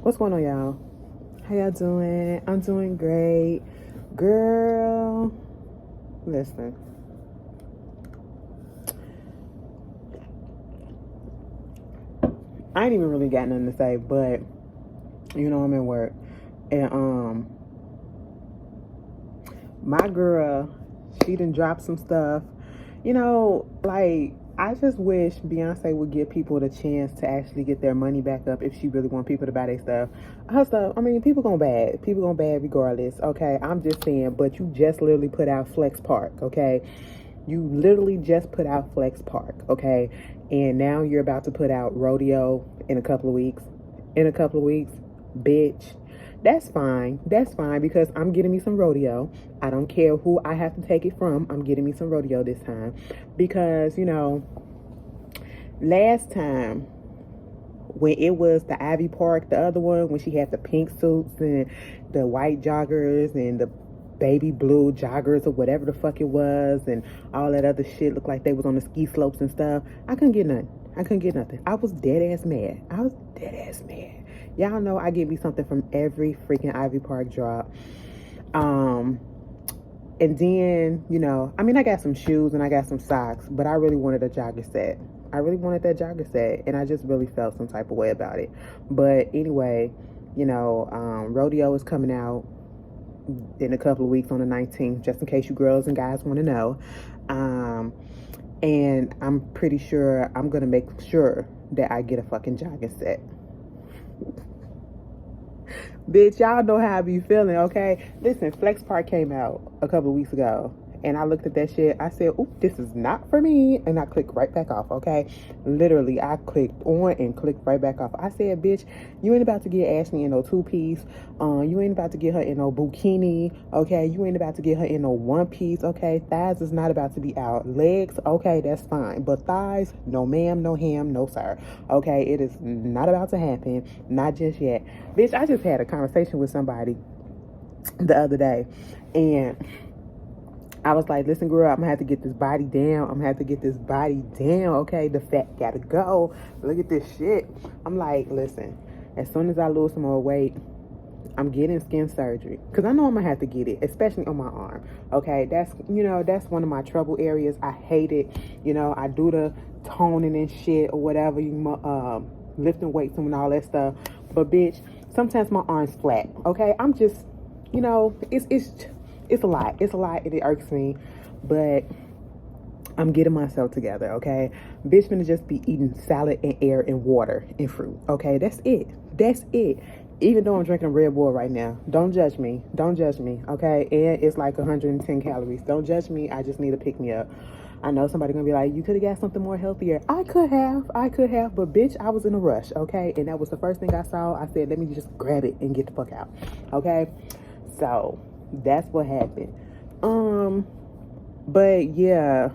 What's going on, y'all? How y'all doing? I'm doing great. Girl, listen. I ain't even really got nothing to say, but I'm at work. And my girl, she done dropped some stuff. I just wish Beyonce would give people the chance to actually get their money back up if she really want people to buy their stuff. Her stuff, I mean, people gonna bad. People gonna bad regardless, okay? I'm just saying, but you just literally put out Flex Park, okay? You literally just put out Flex Park, okay? And now you're about to put out Rodeo in a couple of weeks. Bitch. That's fine. That's fine because I'm getting me some Rodeo. I don't care who I have to take it from. I'm getting me some Rodeo this time. Because, last time when it was the Ivy Park, the other one, when she had the pink suits and the white joggers and the baby blue joggers or whatever the fuck it was and all that other shit looked like they was on the ski slopes and stuff, I couldn't get nothing. I was dead ass mad. Y'all know I get me something from every freaking Ivy Park drop. And then, I got some shoes and I got some socks, but I really wanted a jogger set. And I just really felt some type of way about it. But anyway, Rodeo is coming out in a couple of weeks on the 19th, just in case you girls and guys want to know. And I'm pretty sure I'm going to make sure that I get a fucking jogging set. Bitch, y'all know how I be feeling, okay? Listen, Flex Park came out a couple of weeks ago. And I looked at that shit. I said, oop, this is not for me. And I clicked right back off, okay? Literally, I clicked on and clicked right back off. I said, bitch, you ain't about to get Ashley in no two-piece. You ain't about to get her in no bikini, okay? You ain't about to get her in no one-piece, okay? Thighs is not about to be out. Legs, okay, that's fine. But thighs, no ma'am, no ham, no sir. Okay, it is not about to happen. Not just yet. Bitch, I just had a conversation with somebody the other day. And I was like, listen, girl, I'm gonna have to get this body down. Okay? The fat gotta go. Look at this shit. I'm like, listen, as soon as I lose some more weight, I'm getting skin surgery. Because I know I'm gonna have to get it, especially on my arm. Okay? That's one of my trouble areas. I hate it. I do the toning and shit or whatever, lifting weights and all that stuff. But bitch, sometimes my arm's flat. Okay? I'm just, it's a lot. And it irks me. But I'm getting myself together, okay? Bitch gonna just be eating salad and air and water and fruit, okay? That's it. Even though I'm drinking Red Bull right now. Don't judge me, okay? And it's like 110 calories. Don't judge me. I just need to pick me up. I know somebody gonna be like, you could have got something more healthier. I could have, but bitch, I was in a rush, okay? And that was the first thing I saw. I said, let me just grab it and get the fuck out, okay? So that's what happened. But yeah,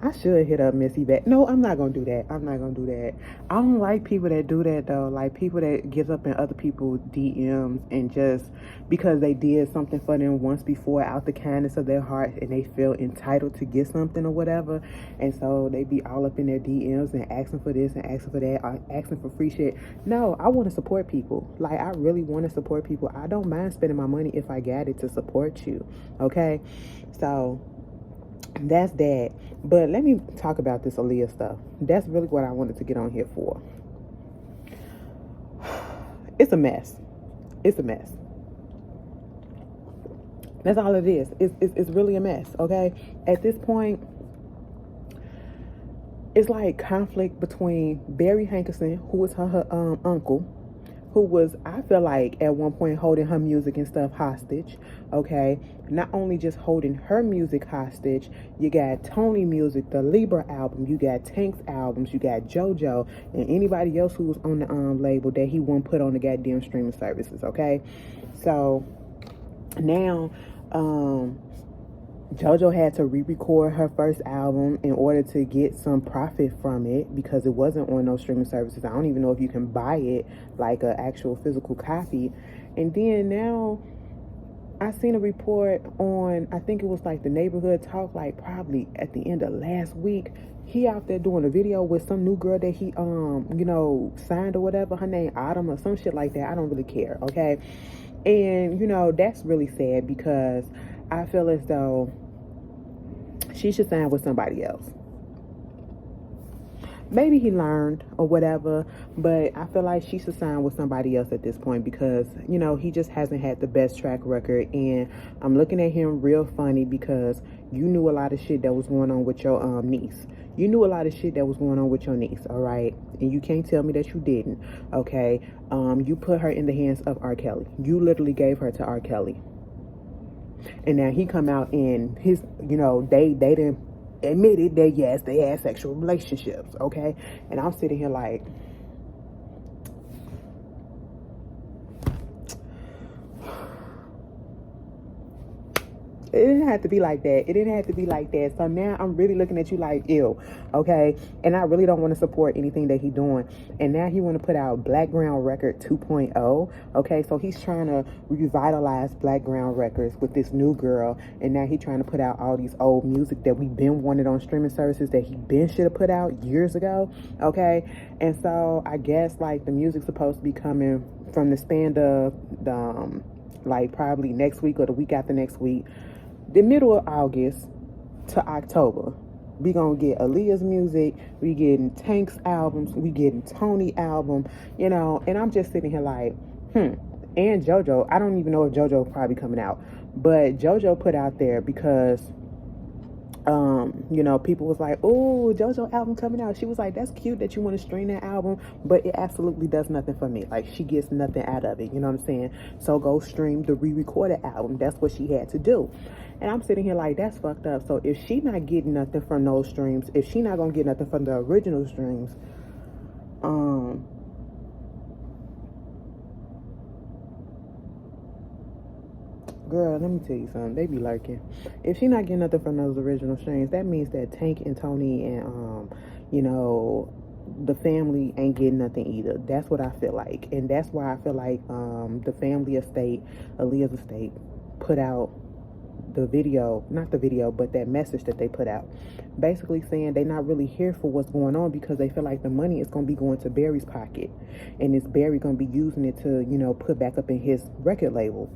I should hit up Missy back. No, I'm not gonna do that. I don't like people that do that though. Like people that get up in other people's DMs and just because they did something for them once before out the kindness of their heart and they feel entitled to get something or whatever. And so they be all up in their DMs and asking for this and asking for that, or asking for free shit. No, I want to support people. Like I really want to support people. I don't mind spending my money if I got it to support you. Okay? So that's that. But let me talk about this Aaliyah stuff. That's really what I wanted to get on here for. It's a mess. That's all it is. It's really a mess, okay? At this point, it's like conflict between Barry Hankerson, who was her uncle, who was, I feel like, at one point holding her music and stuff hostage, okay? Not only just holding her music hostage, you got Tony Music, the Libra album, you got Tank's albums, you got JoJo, and anybody else who was on the label that he won't put on the goddamn streaming services, okay? So, now, JoJo had to re-record her first album in order to get some profit from it because it wasn't on those streaming services. I don't even know if you can buy it like an actual physical copy. And then now I seen a report on, I think it was like the Neighborhood Talk, like probably at the end of last week, he out there doing a video with some new girl that he signed or whatever. Her name Autumn or some shit like that. I don't really care, okay? And that's really sad because I feel as though she should sign with somebody else. Maybe he learned or whatever, but I feel like she should sign with somebody else at this point because, he just hasn't had the best track record. And I'm looking at him real funny because you knew a lot of shit that was going on with your niece. You knew a lot of shit that was going on with your niece, all right? And you can't tell me that you didn't, okay? You put her in the hands of R. Kelly. You literally gave her to R. Kelly. And now he come out and his, they didn't admitted that yes, they had sexual relationships, okay? And I'm sitting here like, it didn't have to be like that. It didn't have to be like that. So now I'm really looking at you like, ew, okay? And I really don't want to support anything that he's doing. And now he want to put out Black Ground Record 2.0, okay? So he's trying to revitalize Black Ground Records with this new girl. And now he's trying to put out all these old music that we've been wanted on streaming services that he been should have put out years ago, okay? And so I guess like the music's supposed to be coming from the span of the, like probably next week or the week after next week. The middle of August to October, we gonna get Aaliyah's music, we getting Tank's albums, we getting Tony album, and I'm just sitting here like, and JoJo, I don't even know if JoJo probably coming out, but JoJo put out there because, people was like, oh, JoJo album coming out. She was like, that's cute that you want to stream that album, but it absolutely does nothing for me. Like, she gets nothing out of it, you know what I'm saying? So go stream the re-recorded album. That's what she had to do. And I'm sitting here like, that's fucked up. So if she not getting nothing from those streams, if she not gonna get nothing from the original streams, girl, let me tell you something. They be lurking. If she not getting nothing from those original streams, that means that Tank and Tony and the family ain't getting nothing either. That's what I feel like. And that's why I feel like the family estate, Aaliyah's estate, put out the video, not the video, but that message that they put out, basically saying they're not really here for what's going on because they feel like the money is going to be going to Barry's pocket, and it's Barry going to be using it to put back up in his record label,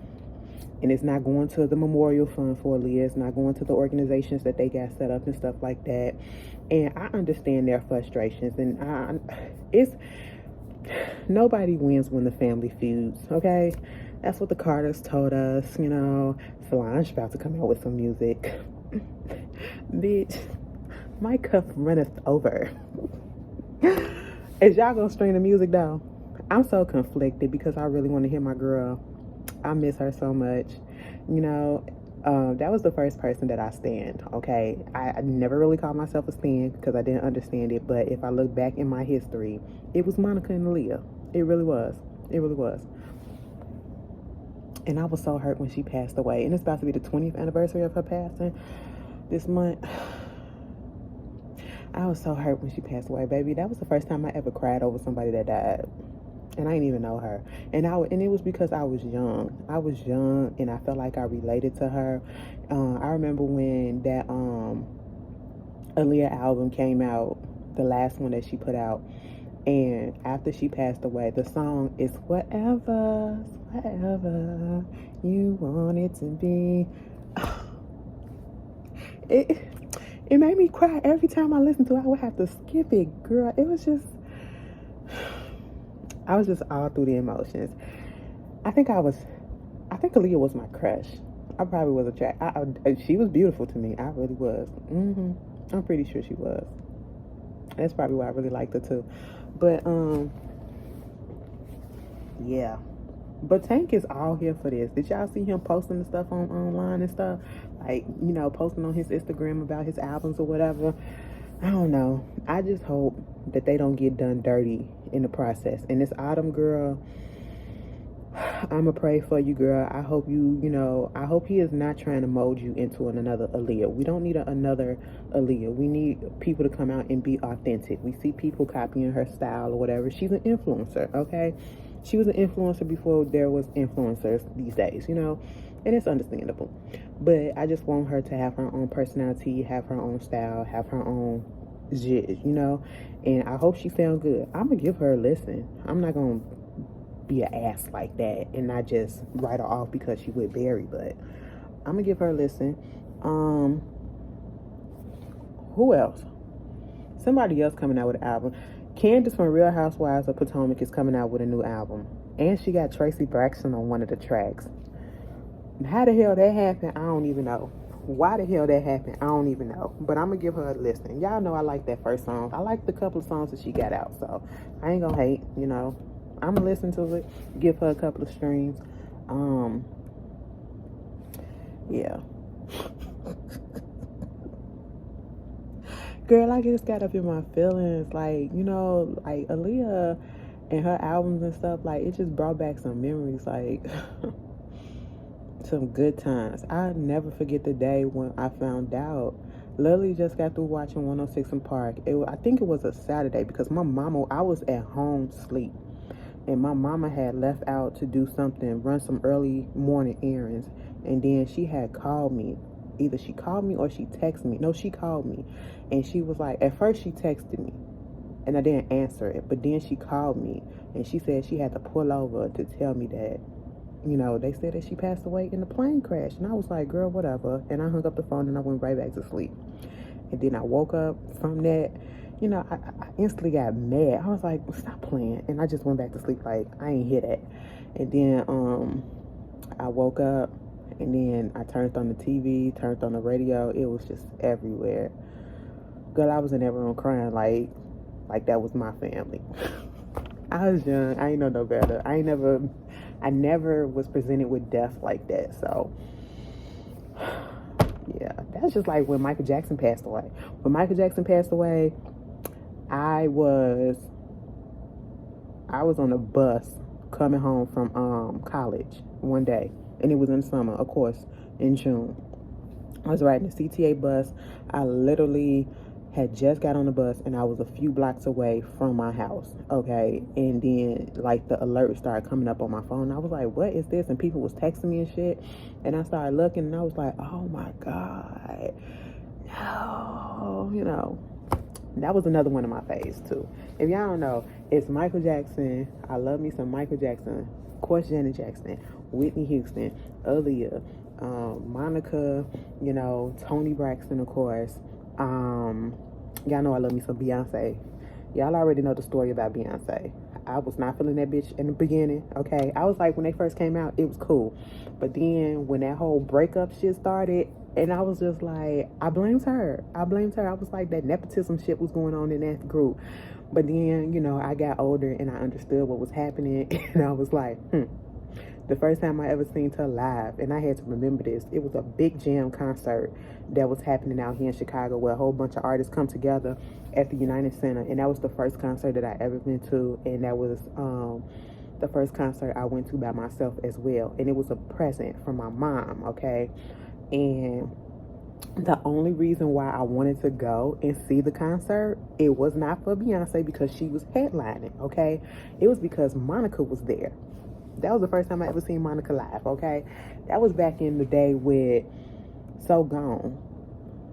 and it's not going to the memorial fund for Aaliyah. It's not going to the organizations that they got set up and stuff like that. And I understand their frustrations, and it's nobody wins when the family feuds, okay? That's what the Carters told us, Solange about to come out with some music. Bitch, my cup runneth over. Is y'all gonna stream the music though? I'm so conflicted because I really want to hear my girl. I miss her so much. That was the first person that I stand, okay? I never really called myself a stan because I didn't understand it, but if I look back in my history, it was Monica and Aaliyah. It really was. It really was. And I was so hurt when she passed away. And it's about to be the 20th anniversary of her passing this month. I was so hurt when she passed away, baby. That was the first time I ever cried over somebody that died. And I didn't even know her. And it was because I was young. I was young and I felt like I related to her. I remember when that Aaliyah album came out, the last one that she put out. And after she passed away, the song is whatever you want it to be. It made me cry every time I listened to it. I would have to skip it, girl. It was just, I was just all through the emotions. I think Aaliyah was my crush. I probably was attracted. She was beautiful to me. I really was. I'm pretty sure she was. That's probably why I really liked her too. But yeah. But Tank is all here for this. Did y'all see him posting the stuff online and stuff? Like, posting on his Instagram about his albums or whatever. I don't know. I just hope that they don't get done dirty in the process. And this Autumn girl, I'ma pray for you, girl. I hope I hope he is not trying to mold you into another Aaliyah. We don't need another Aaliyah. We need people to come out and be authentic. We see people copying her style or whatever. She's an influencer, okay? She was an influencer before there was influencers these days, and it's understandable. But I just want her to have her own personality, have her own style, have her own jizz, you know. And I hope she sound good. I'm gonna give her a listen. I'm not gonna be an ass like that and not just write her off because she with Barry, but I'm gonna give her a listen. Who else? Somebody else coming out with an album. Candace from Real Housewives of Potomac is coming out with a new album, and she got Tracy Braxton on one of the tracks. How the hell that happened, I don't even know. Why the hell that happened, I don't even know. But I'm gonna give her a listen. Y'all know I like that first song. I like the couple of songs that she got out, so I ain't gonna hate, you know. I'm gonna listen to it, give her a couple of streams. Yeah. Girl, I just got up in my feelings. Like, you know, like Aaliyah and her albums and stuff, like, it just brought back some memories, like, some good times. I never forget the day when I found out. Literally just got through watching 106 in Park. I think it was a Saturday because my mama, I was at home sleep. And my mama had left out to do something, run some early morning errands. And then she had called me. Either she called me or she texted me. No, she called me. And she was like, at first she texted me. And I didn't answer it. But then she called me. And she said she had to pull over to tell me that, you know, they said that she passed away in the plane crash. And I was like, girl, whatever. And I hung up the phone and I went right back to sleep. And then I woke up from that. You know, I instantly got mad. I was like, stop playing. And I just went back to sleep like, I ain't hear that. And then I woke up and then I turned on the TV, turned on the radio. It was just everywhere. Girl, I was in that room crying like that was my family. I was young. I ain't know no better. I never was presented with death like that. So, yeah, that's just like when Michael Jackson passed away. When Michael Jackson passed away, I was on a bus coming home from college one day, and it was in summer, of course, in June. I was riding the CTA bus. I literally had just got on the bus, and I was a few blocks away from my house, okay? And then, like, the alert started coming up on my phone. I was like, what is this? And people was texting me and shit. And I started looking, and I was like, oh, my God. No, you know. That was another one of my faves, too. If y'all don't know, it's Michael Jackson. I love me some Michael Jackson. Of course, Janet Jackson. Whitney Houston. Aaliyah. Monica. You know, Toni Braxton, of course. Y'all know I love me some Beyonce. Y'all already know the story about Beyonce. I was not feeling that bitch in the beginning, okay? I was like, when they first came out, it was cool. But then when that whole breakup shit started, and I was just like, I blamed her. I was like, that nepotism shit was going on in that group. But then, you know, I got older and I understood what was happening. And I was like, The first time I ever seen her live, and I had to remember this, it was a big jam concert that was happening out here in Chicago where a whole bunch of artists come together at the United Center. And that was the first concert that I ever been to. And that was the first concert I went to by myself as well. And it was a present from my mom, okay? And the only reason why I wanted to go and see the concert, it was not for Beyonce because she was headlining, okay? It was because Monica was there. That was the first time I ever seen Monica live, okay? That was back in the day with So Gone.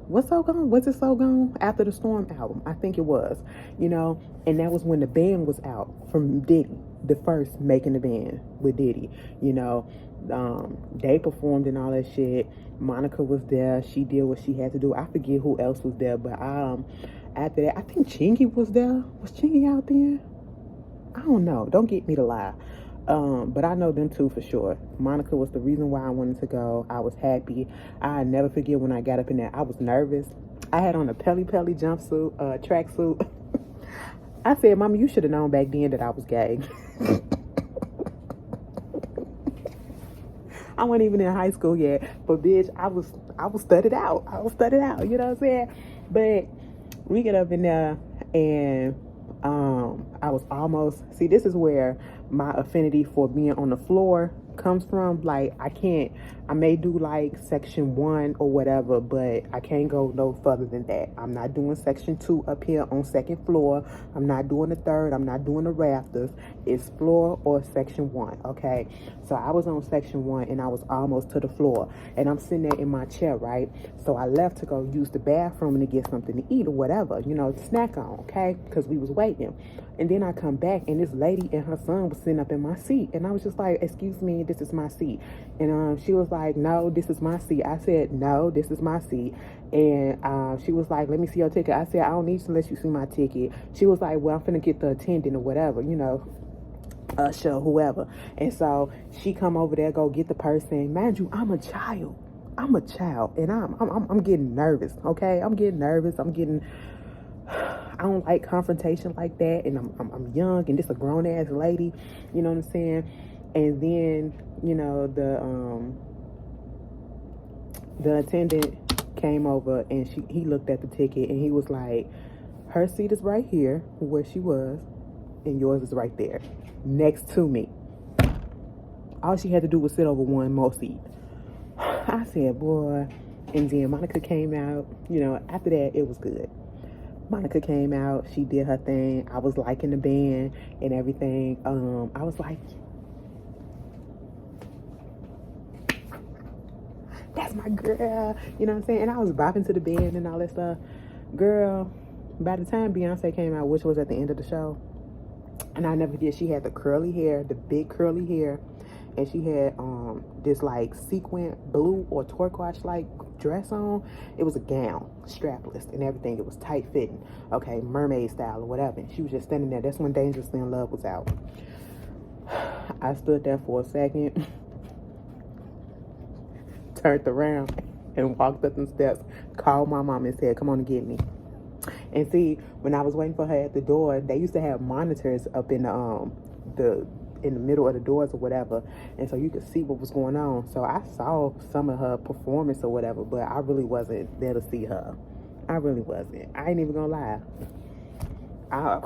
What's So Gone? Was it So Gone? After the Storm album. I think it was, you know? And that was when the band was out from Diddy. The first Making the Band with Diddy, you know? They performed and all that shit. Monica was there. She did what she had to do. I forget who else was there, but after that, I think Chingy was there. Was Chingy out there? I don't know. Don't get me to lie. But I know them two for sure. Monica was the reason why I wanted to go. I was happy. I never forget when I got up in there. I was nervous. I had on a Pelly jumpsuit, tracksuit. I said, Mama, you should have known back then that I was gay. I wasn't even in high school yet, but bitch, I was studied out. You know what I'm saying? But we get up in there, and I was almost, see, this is where my affinity for being on the floor comes from. Like, I may do like section 1 or whatever, but I can't go no further than that. I'm not doing section 2 up here on 2nd floor. I'm not doing the 3rd. I'm not doing the rafters. It's floor or section 1, okay? So I was on section 1 and I was almost to the floor, and I'm sitting there in my chair, right? So I left to go use the bathroom and to get something to eat or whatever, you know, to snack on, okay? Because we was waiting. And then I come back and this lady and her son was sitting up in my seat, and I was just like, excuse me, this is my seat. And she was like, no, this is my seat. I said, no, this is my seat. And she was like, let me see your ticket. I said, I don't need to let you see my ticket. She was like, well, I'm finna get the attendant or whatever, you know, usher, whoever. And so she come over there, go get the person. Mind you, I'm a child, and I'm getting nervous, okay? I'm getting nervous. I don't like confrontation like that, and I'm young, and this a grown ass lady, you know what I'm saying? And then, you know, the attendant came over, and he looked at the ticket, and he was like, her seat is right here where she was, and yours is right there next to me. All she had to do was sit over one more seat. I said, boy. And then Monica came out. You know, after that, it was good. Monica came out. She did her thing. I was liking the band and everything. I was like, that's my girl. You know what I'm saying? And I was bopping to the band and all that stuff. Girl, by the time Beyonce came out, which was at the end of the show, and I never did, she had the curly hair, the big curly hair, and she had this like sequin blue or turquoise like dress on. It was a gown, strapless and everything. It was tight fitting, okay, mermaid style or whatever. And she was just standing there. That's when Dangerously in Love was out. I stood there for a second, turned around and walked up the steps, called my mom and said, come on and get me. And see, when I was waiting for her at the door, they used to have monitors up in the middle of the doors or whatever, and so you could see what was going on. So I saw some of her performance or whatever, but I really wasn't there to see her. I really wasn't. I ain't even gonna lie. I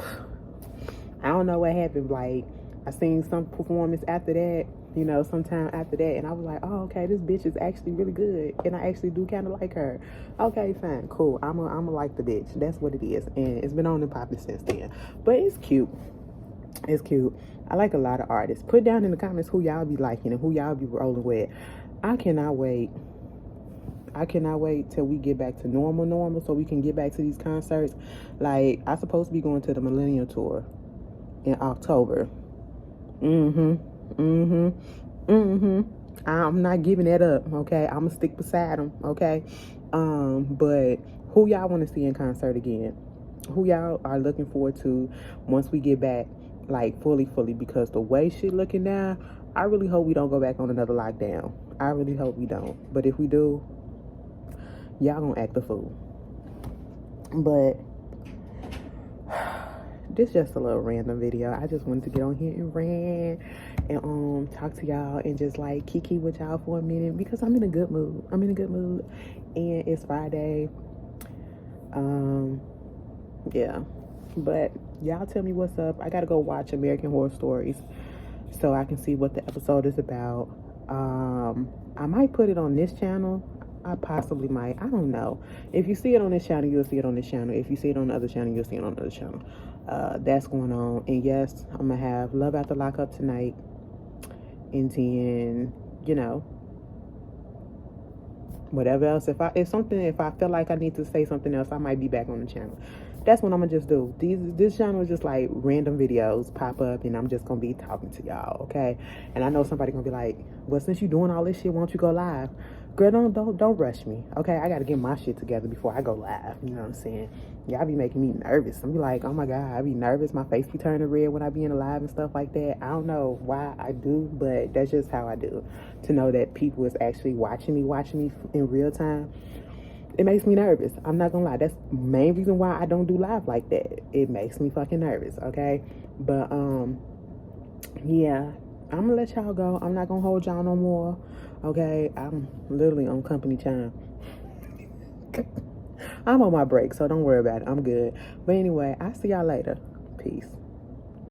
don't know what happened. Like, I seen some performance after that, you know, sometime after that, and I was like, oh, okay, this bitch is actually really good, and I actually do kind of like her. Okay, fine, cool. I'm a like the bitch. That's what it is, and it's been on and popping since then. But it's cute. It's cute. I like a lot of artists. Put down in the comments who y'all be liking and who y'all be rolling with. I cannot wait till we get back to normal so we can get back to these concerts. Like, I'm supposed to be going to the Millennium Tour in October. I'm not giving that up, okay? I'm gonna stick beside them, okay? But who y'all want to see in concert again? Who y'all are looking forward to once we get back, like, fully? Because the way shit looking now, I really hope we don't go back on another lockdown. I really hope we don't. But if we do, y'all gonna act a fool. But this just a little random video. I just wanted to get on here and rant and talk to y'all and just like kiki with y'all for a minute, because I'm in a good mood. And it's Friday. Yeah. But y'all tell me what's up. I gotta go watch American Horror Stories so I can see what the episode is about. I might put it on this channel. I possibly might. I don't know. If you see it on this channel, you'll see it on this channel. If you see it on the other channel, you'll see it on the other channel. That's going on. And yes, I'm gonna have Love After Lockup tonight. And then, you know, whatever else. If I feel like I need to say something else, I might be back on the channel. That's what I'm gonna just do. This channel is just like random videos pop up, and I'm just gonna be talking to y'all, okay? And I know somebody gonna be like, well, since you doing all this shit, why don't you go live? Girl, don't rush me, okay? I gotta get my shit together before I go live. You know what I'm saying? Y'all be making me nervous. I'm be like, oh my god, I be nervous. My face be turning red when I be in a live and stuff like that. I don't know why I do, but that's just how I do. To know that people is actually watching me in real time, it makes me nervous. I'm not gonna lie. That's the main reason why I don't do live like that. It makes me fucking nervous, okay? But yeah, I'm gonna let y'all go. I'm not gonna hold y'all no more, okay? I'm literally on company time. I'm on my break, so don't worry about it. I'm good. But anyway, I'll see y'all later. Peace.